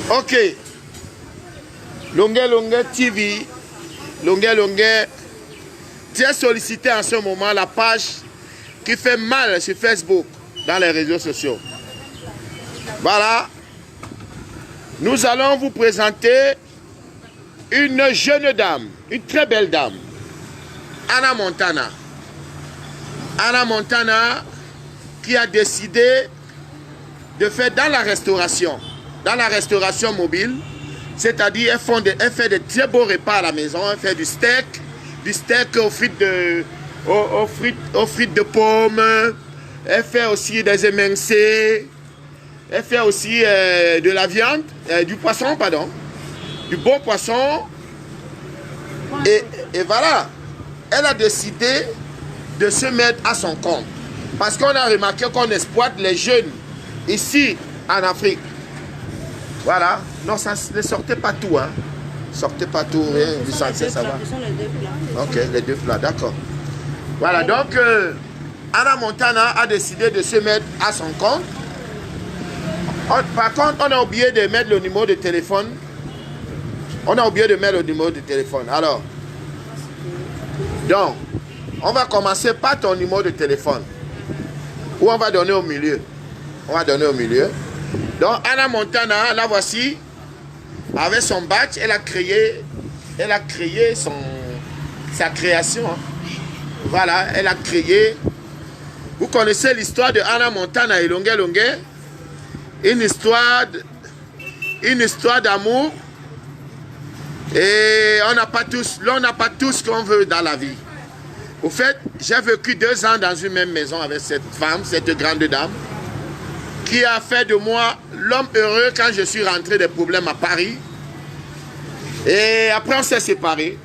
Ok. Longue TV. Longue. Tu as sollicité en ce moment la page qui fait mal sur Facebook, dans les réseaux sociaux. Voilà. Nous allons vous présenter une jeune dame, une très belle dame. Hannah Montana. Hannah Montana qui a décidé de faire dans la restauration mobile, c'est-à-dire elle fait de très beaux repas à la maison, elle fait du steak aux frites de pommes, elle fait aussi des émincés, elle fait aussi de la viande, du poisson, pardon, du bon poisson. Et voilà, elle a décidé de se mettre à son compte. Parce qu'on a remarqué qu'on exploite les jeunes ici en Afrique. Voilà. Non, ça ne sortez pas tout, hein. Sortez pas tout, rien. Du sentier, ça va. Ok, les deux plats, d'accord. Voilà, donc Hannah Montana a décidé de se mettre à son compte. Par contre, on a oublié de mettre le numéro de téléphone. Alors, donc, on va commencer par ton numéro de téléphone. Ou on va donner au milieu. Donc, Hannah Montana, la voici. Avec son badge, elle a créé sa création. Hein. Voilà, elle a créé. Vous connaissez l'histoire de Hannah Montana et Longue. Une histoire d'amour. Et on n'a pas tout ce qu'on veut dans la vie. Au fait, j'ai vécu 2 ans dans une même maison avec cette femme, cette grande dame, qui a fait de moi l'homme heureux quand je suis rentré des problèmes à Paris. Et après, on s'est séparés.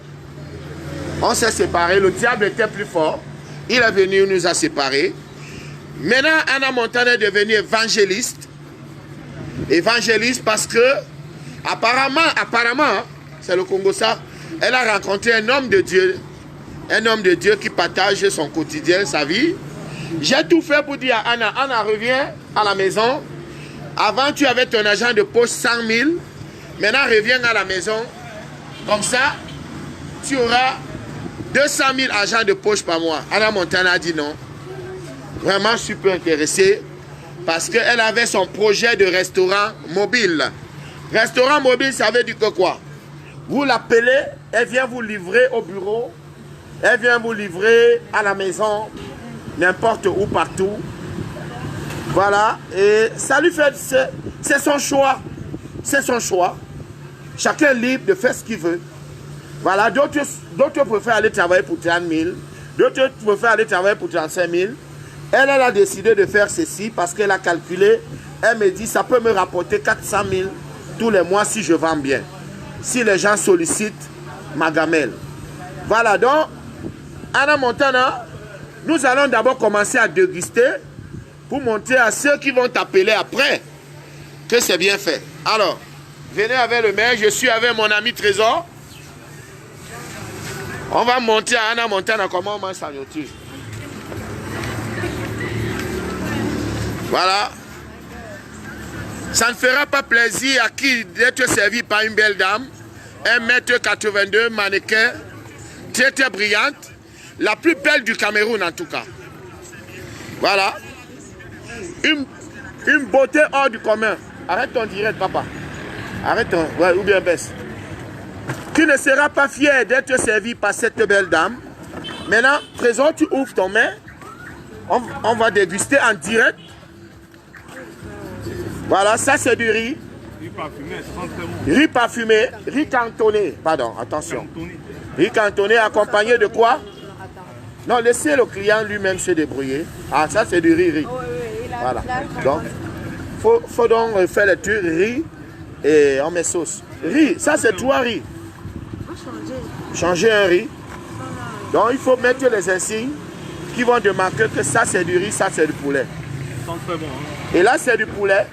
Le diable était plus fort. Il est venu, il nous a séparés. Maintenant, Hannah Montana est devenue évangéliste. Évangéliste parce que, apparemment, c'est le Congo ça, elle a rencontré un homme de Dieu qui partage son quotidien, sa vie. J'ai tout fait pour dire à Hannah, reviens à la maison. Avant, tu avais ton argent de poche 100 000. Maintenant, reviens à la maison. Comme ça, tu auras 200 000 argent de poche par mois. Hannah Montana a dit non. Vraiment, je suis peu intéressé parce qu'elle avait son projet de restaurant mobile. Restaurant mobile, ça veut dire que quoi? Vous l'appelez, elle vient vous livrer au bureau, elle vient vous livrer à la maison, n'importe où, partout. Voilà, et ça lui fait, c'est son choix. C'est son choix. Chacun est libre de faire ce qu'il veut. Voilà, d'autres préfèrent aller travailler pour 30 000, d'autres préfèrent aller travailler pour 35 000. Elle a décidé de faire ceci parce qu'elle a calculé. Elle me dit, ça peut me rapporter 400 000 tous les mois si je vends bien. Si les gens sollicitent ma gamelle. Voilà, donc, Hannah Montana, nous allons d'abord commencer à déguster pour montrer à ceux qui vont t'appeler après que c'est bien fait. Alors, venez avec le maire, je suis avec mon ami Trésor. On va montrer à Hannah Montana comment on mange sa nourriture. Voilà. Ça ne fera pas plaisir à qui d'être servi par une belle dame, 1,82 m, mannequin, très très brillante, la plus belle du Cameroun en tout cas. Voilà. Une beauté hors du commun. Arrête ton direct, papa. Arrête ton... Ouais, ou bien baisse. Tu ne seras pas fier d'être servi par cette belle dame. Maintenant, Trésor, tu ouvres ton main. On va déguster en direct. Voilà, ça c'est du riz. Riz parfumé, ça sent très bon. Riz parfumé, riz cantonné. Pardon, attention. Riz cantonné accompagné de quoi? Non, laissez le client lui-même se débrouiller. Ah, ça c'est du riz. Voilà. Donc, faut donc faire le truc riz et on met sauce. Riz, ça c'est 3 riz. Changer un riz. Donc, il faut mettre les insignes qui vont démarquer que ça c'est du riz, ça c'est du poulet. Ça sent très bon. Hein? Et là c'est du poulet.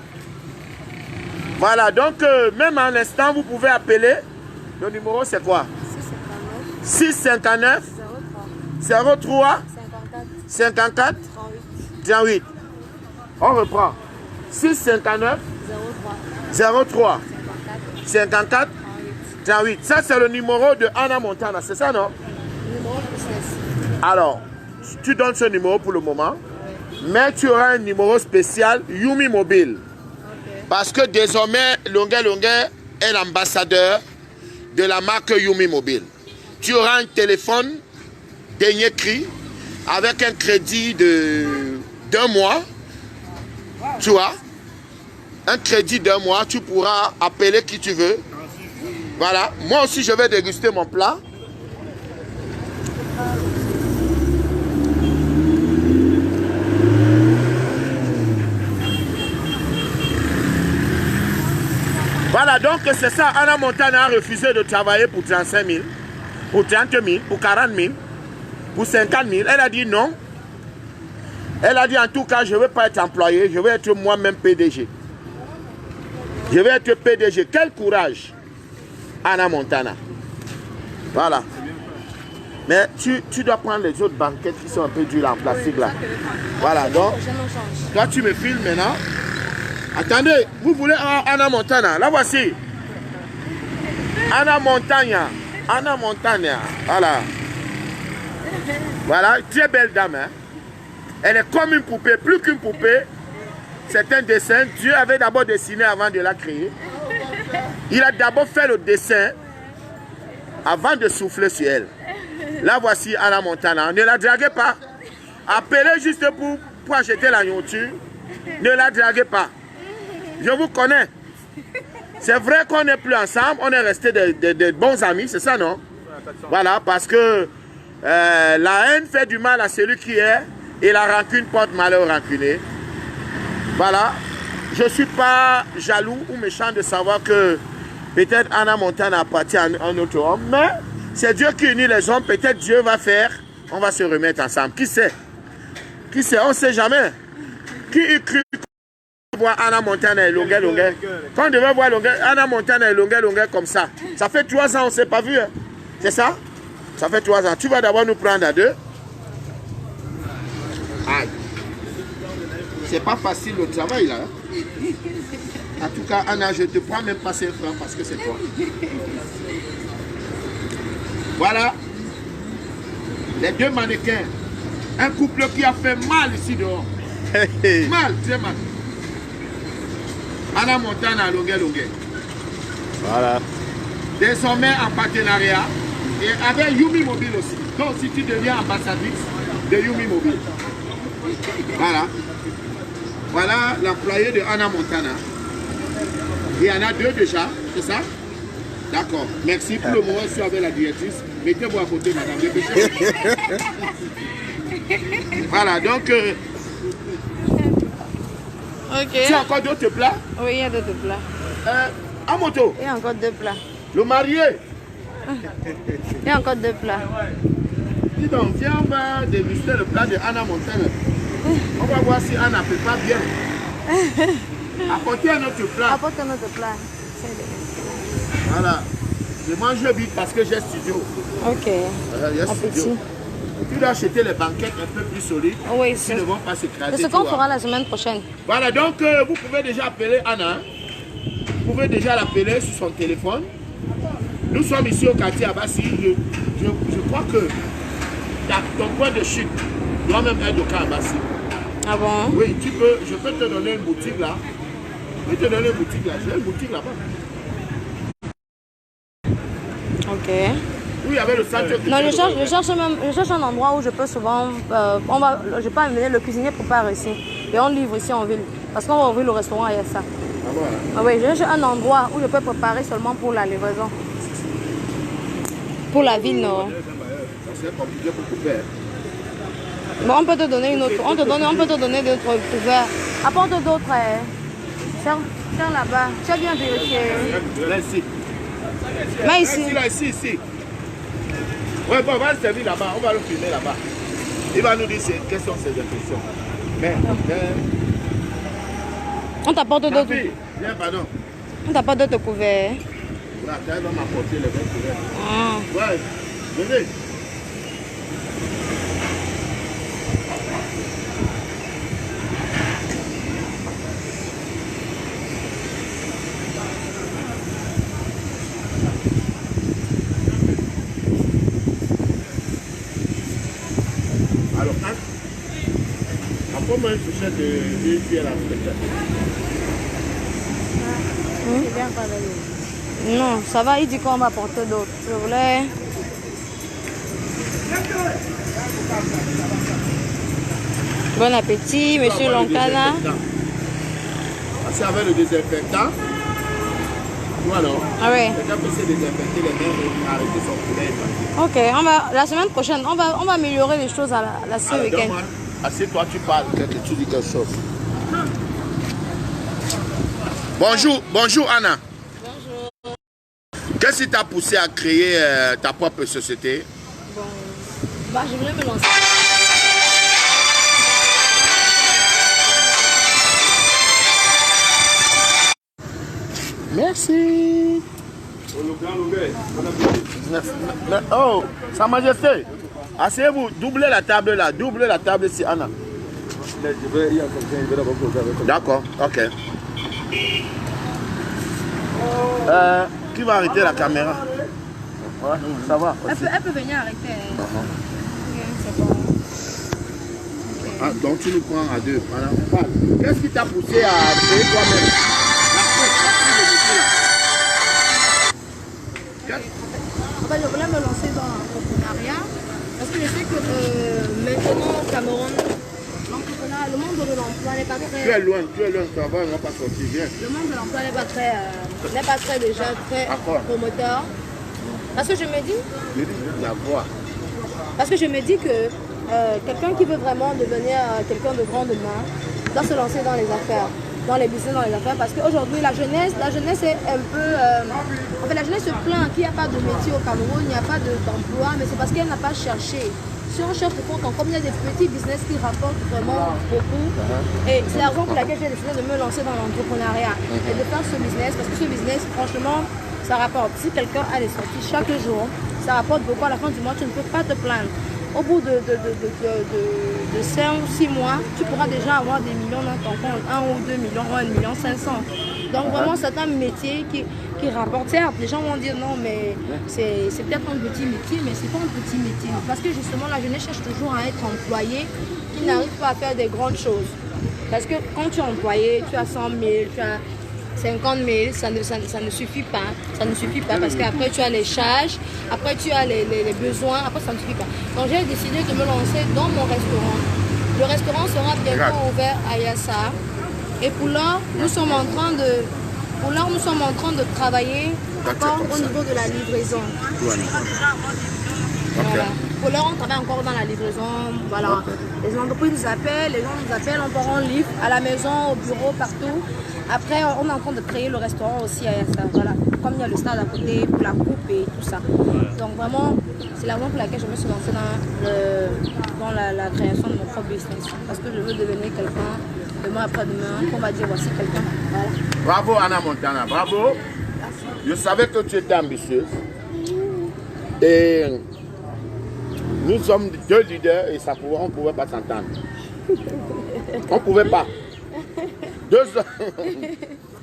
Voilà, donc même en l'instant, vous pouvez appeler. Le numéro c'est quoi? 659 03 54 38. On reprend. 659 03 54 38. Ça, c'est le numéro de Anna Montana, c'est ça, non? Numéro business. Alors, tu donnes ce numéro pour le moment, mais tu auras un numéro spécial Yumi Mobile. Ok. Parce que désormais, Longuet Longuet est l'ambassadeur de la marque Yumi Mobile. Tu auras un téléphone dernier cri avec un crédit d'un mois. Tu vois, un crédit d'un mois, tu pourras appeler qui tu veux. Voilà, moi aussi je vais déguster mon plat. Voilà, donc c'est ça. Anna Montana a refusé de travailler pour 35 000, pour 30 000, pour 40 000, pour 50 000. Elle a dit non. Elle a dit en tout cas, je ne veux pas être employé, je veux être moi-même PDG. Je vais être PDG. Quel courage, Anna Montana. Voilà. Mais tu dois prendre les autres banquettes qui sont un peu dures en plastique là. Voilà, donc, toi tu me filmes maintenant. Attendez, vous voulez Anna Montana? La voici. Anna Montana. Anna Montana. Voilà. Voilà, très belle dame. Hein? Elle est comme une poupée, plus qu'une poupée. C'est un dessin. Dieu avait d'abord dessiné avant de la créer. Il a d'abord fait le dessin avant de souffler sur elle. La voici Anna Montana. Ne la draguez pas. Appelez juste pour acheter la nourriture. Ne la draguez pas. Je vous connais. C'est vrai qu'on n'est plus ensemble. On est restés des bons amis. C'est ça, non? Voilà, parce que la haine fait du mal à celui qui est. Et la rancune porte malheur rancuné. Voilà. Je ne suis pas jaloux ou méchant de savoir que peut-être Anna Montana appartient à un autre homme. Mais c'est Dieu qui unit les hommes. Peut-être Dieu va faire. On va se remettre ensemble. Qui sait? Qui sait? On ne sait jamais. Qui eût cru voir Anna Montana et Longuet Longuet? Quand on devait voir Anna Montana et Longuet Longuet comme ça. Ça fait 3 ans on ne s'est pas vu. Hein? C'est ça? Ça fait 3 ans. Tu vas d'abord nous prendre à deux. Aïe. C'est pas facile le travail là. En tout cas, Anna, je te prends même pas 5 francs parce que c'est toi. Voilà. Les deux mannequins. Un couple qui a fait mal ici dehors. Mal, très mal. Anna Montana, Longuet Longuet. Voilà. Désormais en partenariat. Et avec Yumi Mobile aussi. Donc si tu deviens ambassadrice de Yumi Mobile. Voilà. Voilà l'employé de Anna Montana. Il y en a 2 déjà, c'est ça? D'accord. Merci pour le moment, je suis avec la directrice. Mettez-vous à côté, madame. Voilà, donc... Ok. Tu as encore d'autres plats? Oui, il y a d'autres plats. À moto. Il y a encore 2 plats. Le marié. Il y a encore 2 plats. Dis donc, viens, on va déguster le plat de Anna Montana. On va voir si Anna prépare bien. Apportez un autre plat. Apporte un autre plat. Voilà. Je mange vite parce que j'ai studio. Ok. Il y a studio. Tu dois acheter les banquettes un peu plus solides. Oui, qui ne vont pas s'écraser. c'est ce qu'on fera la semaine prochaine. Voilà, donc vous pouvez déjà appeler Anna. Vous pouvez déjà l'appeler sur son téléphone. Nous sommes ici au quartier Abassi. Je crois que ton point de chute doit même être au cas Abassi. Ah bon? Oui, tu peux, je peux te donner une boutique là. Je vais te donner une boutique là. J'ai une boutique là-bas. Ok. Oui, il y avait le centre. Non, je cherche un endroit où je peux souvent... je peux amener le cuisinier prépare ici. Et on livre ici en ville. Parce qu'on va ouvrir le restaurant à ça. Ah, voilà. Ah oui, je cherche un endroit où je peux préparer seulement pour la livraison. Pour la ville, non. C'est compliqué pour couper. Bon, on peut te donner une autre. On peut te donner d'autres couverts. Apporte d'autres. Tiens là-bas. Tu as bien vérifié. Là, ici. Mais ici. Là, ici. Ouais, bon, on va le servir là-bas. On va le filmer là-bas. Il va nous dire quelles sont ses impressions. Mais on t'apporte d'autres. Viens, pardon. On t'apporte d'autres couverts. Là, tu vas m'apporter les 20 couverts. Ah. Ouais, venez. Comment une fourchette de cuillère à spectacle? Non, ça va, il dit qu'on va apporter d'autres. Je voulais... Bon appétit, monsieur Lonkana. C'est avec le désinfectant. Voilà. Ah ouais. Quelqu'un peut se désinfecter les mains et arrêter son poulet. Ok, on va, la semaine prochaine, on va améliorer les choses à ce week-end. Assieds-toi, tu parles, tu dis quelque chose. Bonjour Anna. Bonjour. Qu'est-ce qui t'a poussé à créer ta propre société? Bon, bah, je voulais me lancer. Merci. Oh, Sa Majesté. Asseyez-vous, doublez la table là, doublez la table ici, Anna. D'accord, ok. Qui va arrêter la caméra? Ouais, ça va. Elle peut venir arrêter. C'est bon. Ah, donc tu nous prends à deux. Voilà. Qu'est-ce qui t'a poussé à créer toi-même? En fait, je voulais me lancer dans l'entrepreneuriat parce que je sais que maintenant au Cameroun, le monde de l'emploi n'est pas très... Tu es loin, ça va, on va pas sortir bien. Le monde de l'emploi n'est pas très déjà très promoteur. Parce que je me dis... La voix. Parce que je me dis que quelqu'un qui veut vraiment devenir quelqu'un de grand demain doit se lancer dans les affaires, dans les business, dans les affaires. Parce qu'aujourd'hui, la jeunesse est un peu... en fait, la jeunesse se plaint qu'il n'y a pas de métier au Cameroun, il n'y a pas d'emploi, mais c'est parce qu'elle n'a pas cherché. Si on cherche pour compte, comme il y a des petits business qui rapportent vraiment beaucoup, et c'est la raison pour laquelle j'ai décidé de me lancer dans l'entrepreneuriat et de faire ce business, parce que ce business, franchement, ça rapporte. Si quelqu'un a des sorties chaque jour, ça rapporte beaucoup. À la fin du mois, tu ne peux pas te plaindre. Au bout de 5 ou 6 mois, tu pourras déjà avoir des millions dans ton compte, 1 ou 2 millions, 1,5 million. Donc vraiment, c'est un métier qui rapporte. Certes, les gens vont dire non, mais c'est peut-être un petit métier, mais c'est pas un petit métier. Parce que justement, la jeunesse cherche toujours à être employé, qui n'arrive pas à faire des grandes choses. Parce que quand tu es employé, tu as 100 000, tu as 50 000, ça ne suffit pas. Ça ne suffit pas parce qu'après tu as les charges, après tu as les besoins, après ça ne suffit pas. Donc j'ai décidé de me lancer dans mon restaurant. Le restaurant sera bientôt ouvert à Yassa. Et pour là, nous sommes en train de travailler encore au niveau de la livraison. Voilà. Pour l'heure, on travaille encore dans la livraison. Voilà. Les entreprises nous appellent, les gens nous appellent, on part en livre à la maison, au bureau, partout. Après, on est en train de créer le restaurant aussi à Yassa. Voilà. Comme il y a le stade à côté, pour la coupe et tout ça. Donc vraiment, c'est la raison pour laquelle je me suis lancée dans la création de mon propre business. Parce que je veux devenir quelqu'un, demain après-demain, qu'on va dire voici quelqu'un. Voilà. Bravo Anna Montana, bravo. Merci. Je savais que tu étais ambitieuse. Et nous sommes deux leaders et on ne pouvait pas s'entendre. On ne pouvait pas.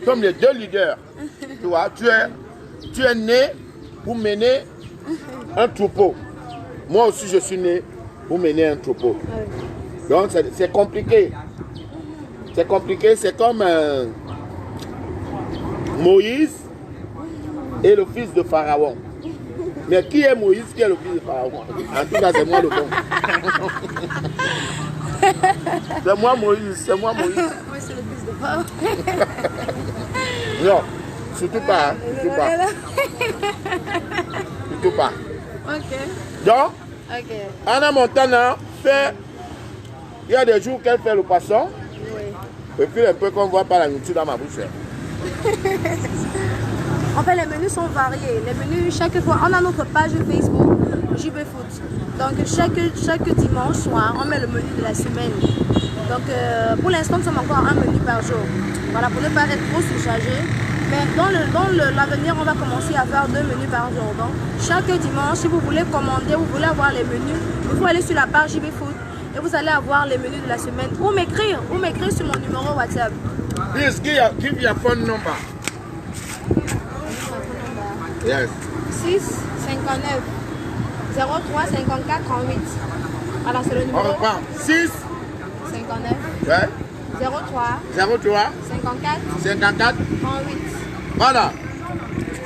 Comme les deux leaders, tu vois, tu es né pour mener un troupeau. Moi aussi, je suis né pour mener un troupeau. Donc, c'est compliqué. C'est compliqué, c'est comme Moïse et le fils de Pharaon. Mais qui est Moïse, qui est le fils de Pharaon? En tout cas, c'est moi le bon. C'est moi Moïse, c'est moi Moïse. Moi, c'est le fils de Pharaon. Non, surtout pas, surtout pas. Surtout pas. Ok. Donc, Ok. Anna Montana fait, il y a des jours qu'elle fait le poisson, Oui. et puis un peu qu'on voit pas la nourriture dans ma bouche. En fait, les menus sont variés. Les menus, chaque fois, on a notre page Facebook, JB Food. Donc, chaque dimanche soir, on met le menu de la semaine. Donc, pour l'instant, nous sommes encore un menu par jour. Voilà, pour ne pas être trop surchargé. Mais dans l'avenir, on va commencer à faire 2 menus par jour. Donc, chaque dimanche, si vous voulez commander, vous voulez avoir les menus, il faut aller sur la page JB Food et vous allez avoir les menus de la semaine. Ou m'écrire sur mon numéro WhatsApp. Please give your phone number. Yes. 6 59 03 54 38. Voilà, c'est le numéro. On reprend. 6 59. Ouais. 03. 03. 54. 54. 38. Voilà.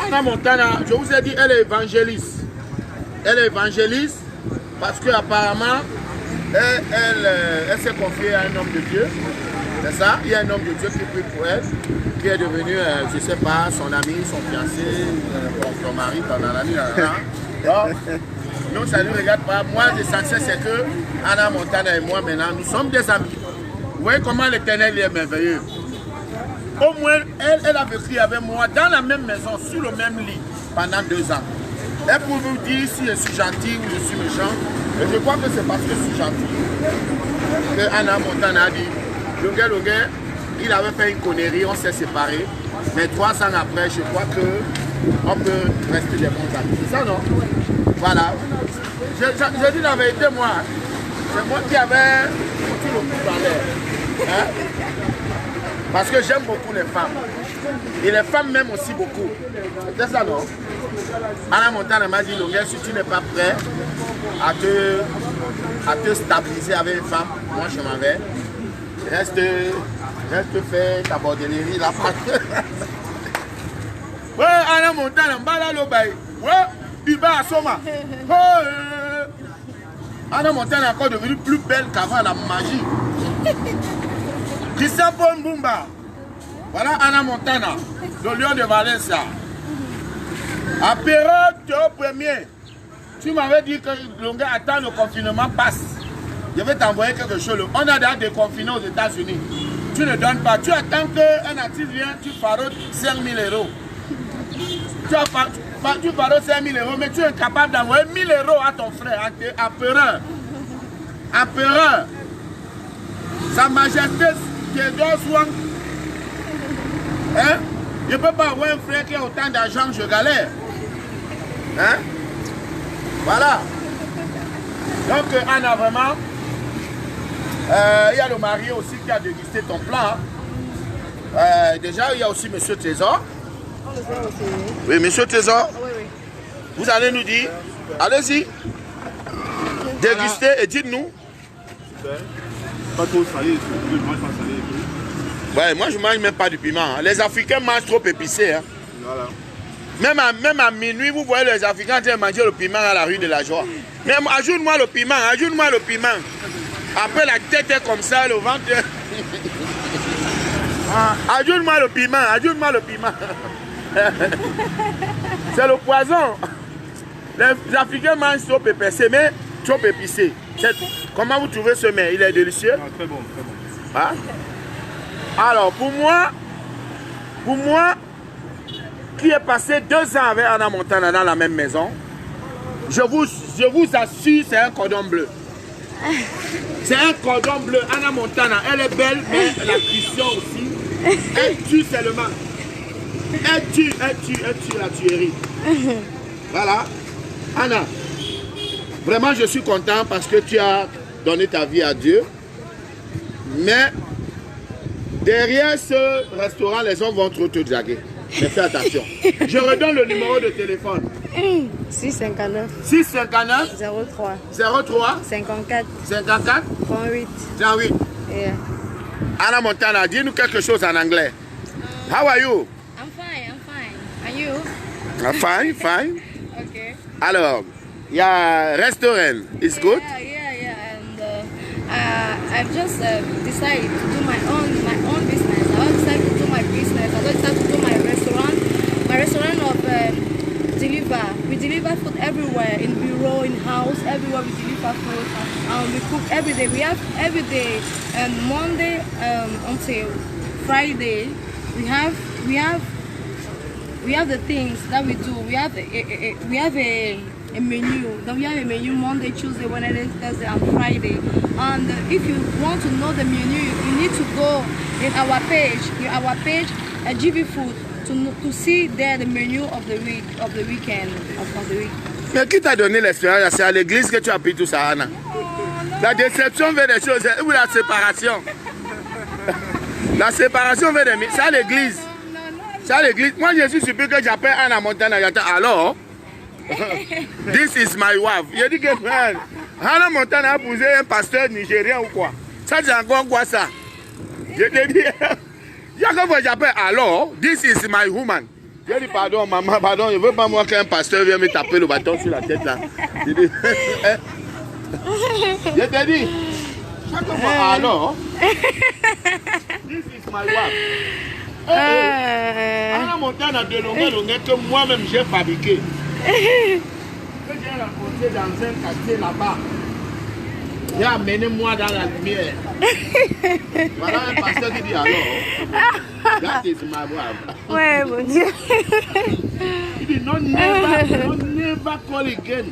Anna Montana, je vous ai dit, elle est évangéliste. Elle est évangéliste parce qu'apparemment, elle s'est confiée à un homme de Dieu. C'est ça? Il y a un homme de Dieu qui prie pour elle, qui est devenu, je ne sais pas, son ami, son fiancé, son mari, donc ça ne nous regarde pas. Moi, l'essentiel, c'est que Anna Montana et moi, maintenant, nous sommes des amis. Vous voyez comment l'Éternel est merveilleux. Au moins, elle a vécu avec moi dans la même maison, sur le même lit, pendant 2 ans. Elle peut vous dire si je suis gentil ou je suis méchant. Et je crois que c'est parce que je suis gentil que Anna Montana a dit, Longuet, il avait fait une connerie, on s'est séparés. Mais 3 ans après, je crois qu'on peut rester des bons amis. C'est ça, non? Voilà. Je dis la vérité, moi. C'est moi qui avais foutu le coup dans l'air. Hein? Parce que j'aime beaucoup les femmes. Et les femmes m'aiment aussi beaucoup. C'est ça, non? Anna Montana m'a dit, Longuet, si tu n'es pas prêt à te stabiliser avec une femme, moi je m'en vais. Reste faire ta bordellerie là. Ouais, Anna Montana, mbala l'obay. Ouais, Uba Soma. Anna Montana est encore devenue plus belle qu'avant la magie. Christian Paul Mbumba. Voilà Anna Montana, le lion de Valencia. À période au premier, tu m'avais dit que Longuet attend le confinement passe. Je vais t'envoyer quelque chose. On a déjà déconfiné aux États-Unis. Tu ne donnes pas. Tu attends qu'un artiste vienne, tu farotes 5 000 €. Tu farotes 5 000 €, mais tu es incapable d'envoyer 1 000 € à ton frère, à Perrin. À Perrin. Sa Majesté Théodore Swang. Hein? Je ne peux pas avoir un frère qui a autant d'argent que je galère. Hein? Voilà. Donc, Anna, vraiment, il y a le mari aussi qui a dégusté ton plat. Déjà, il y a aussi M. Trésor. On le fait aussi. Oui, M. Trésor. Oui, oui. Vous allez nous dire, allez-y, dégustez et dites-nous. Pas trop salé, je ne mange pas salé et tout. Ouais, moi je ne mange même pas du piment. Les Africains mangent trop épicé. Hein. Voilà. Même à minuit, vous voyez les Africains en train de manger le piment à la rue de la Joie. Même ajoute-moi le piment, ajoute-moi le piment. Après la tête est comme ça, le ventre. Ajoute-moi le piment, ajoute-moi le piment. C'est le poison. Les Africains mangent trop épicé, mais trop épicé. Comment vous trouvez ce mets? Il est délicieux? Ah, très bon, très bon. Hein? Alors, pour moi, qui est passé 2 ans avec Anna Montana dans la même maison, je vous assure, c'est un cordon bleu. C'est un cordon bleu. Anna Montana, elle est belle, mais la cuisson aussi. Elle tue seulement. Elle tue la tuerie. Voilà. Anna, vraiment, je suis content parce que tu as donné ta vie à Dieu. Mais derrière ce restaurant, les gens vont trop te draguer. Mais fais attention. Je redonne le numéro de téléphone. 659. 659 03. 03 54. 54 38. 38. Yeah. Anna Montana, dis-nous quelque chose en anglais. How are you? I'm fine. And you? Fine. Okay. Alors, il y a restaurant. It's good? Yeah. And I've just decided to do my own business. I decided to do my business. I decided to do my restaurant of deliver. We deliver food everywhere, in bureau, in house, everywhere we deliver food. We cook every day. We have every day, Monday until Friday. We have the things that we do. We have a menu. Then we have a menu Monday, Tuesday, Wednesday, Thursday, and Friday. And if you want to know the menu, you need to go in our page, GB Food, to see there the menu of the week, of the weekend, of the week. Mais qui t'a donné l'expérience? C'est à l'église que tu as appris tout ça, Anna. La déception veut des choses, ou la séparation. La séparation veut des... C'est à l'église. C'est à l'église. Moi, je suis surpris que j'appelle Anna Montana. Alors, this is my wife. Je dis que Anna Montana a épousé un pasteur nigérien ou quoi? Ça, c'est encore quoi ça? Je te dis, il y a que j'appelle alors, this is my woman. Je dis pardon, maman, pardon, je ne veux pas moi qu'un pasteur vienne me taper le bâton sur la tête là. Je dis, je te dis, chaque fois alors, this is my wife. Anna Montana de longueur que moi-même j'ai fabriqué. Que j'ai rencontré dans un quartier là-bas. Il a amené moi dans la lumière. Voilà un pasteur qui dit alors. That is my wife. Ouais, mon Dieu. Il dit non, never call again.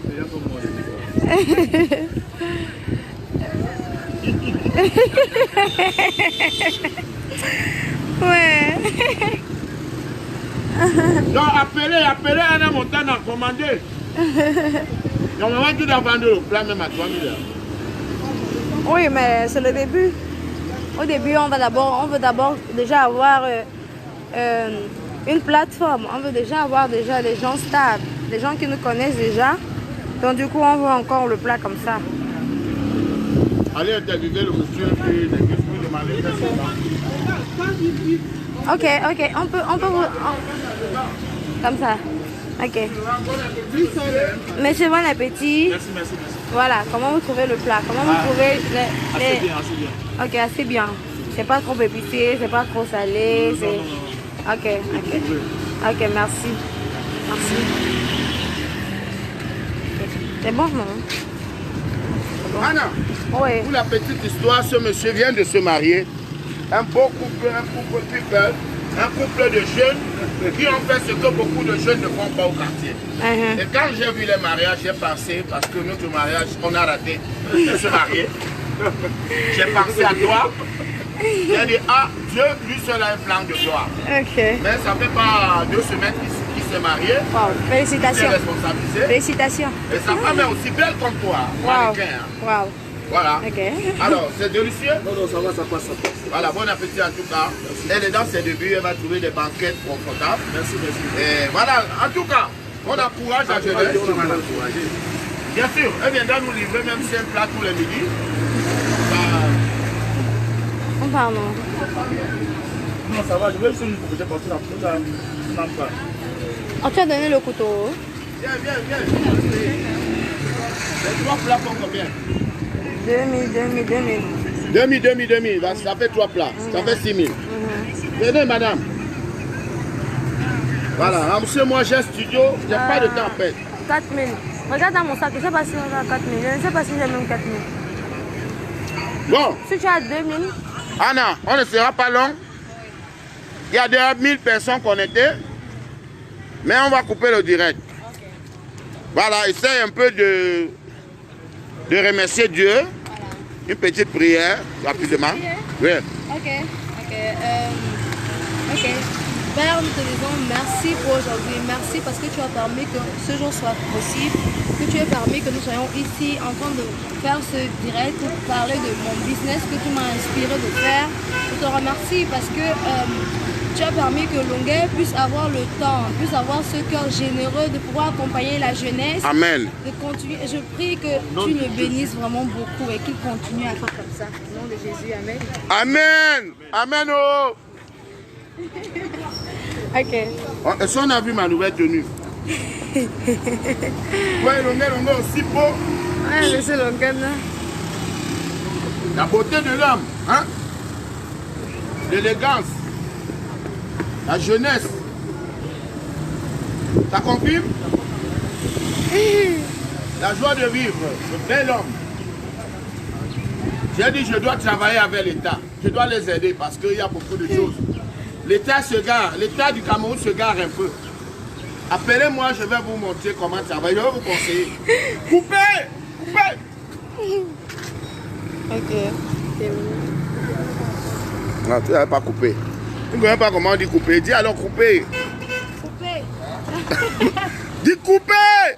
Ouais. Donc appelez Anna Montana, commandez. Normalement tu dois vendre le plat même à 3 000 €. Oui, mais c'est le début. Au début, on veut d'abord déjà avoir une plateforme. On veut déjà avoir des gens stables, des gens qui nous connaissent déjà. Donc du coup, on veut encore le plat comme ça. Allez interviewer le monsieur qui demander ça. Ok, on peut comme ça. Ok. Monsieur, bon appétit. Merci. Voilà, comment vous trouvez le plat? Comment vous trouvez Assez bien. Ok, assez bien. C'est pas trop épicé, c'est pas trop salé. C'est... Ok, merci. C'est bon, non? Anna, Oui. pour la petite histoire, ce monsieur vient de se marier. Un beau couple, people, un couple de jeunes qui ont fait ce que beaucoup de jeunes ne font pas au quartier. Et quand j'ai vu les mariages, j'ai pensé, parce que notre mariage, on a raté de se marier. J'ai pensé à toi. J'ai dit, ah, Dieu, lui seul a un plan de gloire. Ok. Mais ça fait pas 2 semaines qu'il s'est marié. Wow, félicitations. Il est responsabilisé. Félicitations. Et sa femme est aussi belle comme toi. Mannequin, hein. Wow. Voilà. Ok. Alors, c'est délicieux. Non, ça va, ça passe. Voilà, bon appétit en tout cas. Elle est dans ses débuts, elle va trouver des banquettes confortables. Merci. Et voilà, en tout cas, on encourage la jeunesse. Bien sûr, elle viendra nous livrer même si un plat tous les midis. Pardon. Non, ça va, je vais juste nous proposer parce que la n'en pas. Oh, tu as donné le couteau. Viens. Les 3 plats font combien? 2000. Ça fait 3 plats. Ça fait 6 000. Venez, madame. Voilà, monsieur, moi j'ai un studio, j'ai pas de temps à perdre. 4000. Regarde dans mon sac, je ne sais pas si on a 4000. Je ne sais pas si j'ai même 4000. Bon. Si tu as 2000. Anna, on ne sera pas long. Il y a déjà 1000 personnes connectées. Mais on va couper le direct. Voilà, essaye un peu de remercier Dieu. Voilà. Une petite prière, rapidement. Oui. Ok. Père, nous te disons merci pour aujourd'hui. Merci parce que tu as permis que ce jour soit possible. Que tu as permis que nous soyons ici en train de faire ce direct pour parler de mon business que tu m'as inspiré de faire. Je te remercie parce que tu as permis que Longueuil puisse avoir le temps, puisse avoir ce cœur généreux de pouvoir accompagner la jeunesse. Amen. De continuer. Je prie que tu le bénisses vraiment beaucoup et qu'il continue à faire comme ça. Au nom de Jésus, Amen. Amen. Oh. Ok. Est-ce qu'on a vu ma nouvelle tenue? Ouais, Longueuil aussi beau. Ouais, mais c'est Longueuil, là. La beauté de l'homme, hein? L'élégance. La jeunesse. Ça confirme? La joie de vivre. Le bel homme. J'ai dit, je dois travailler avec l'État. Je dois les aider parce qu'il y a beaucoup de choses. L'État se gare. L'État du Cameroun se gare un peu. Appelez-moi, je vais vous montrer comment travailler. Je vais vous conseiller. Coupez! Ok. Non, tu n'avais pas coupé. Tu ne connais pas comment on dit couper. Dis alors couper. Coupé. Dis couper!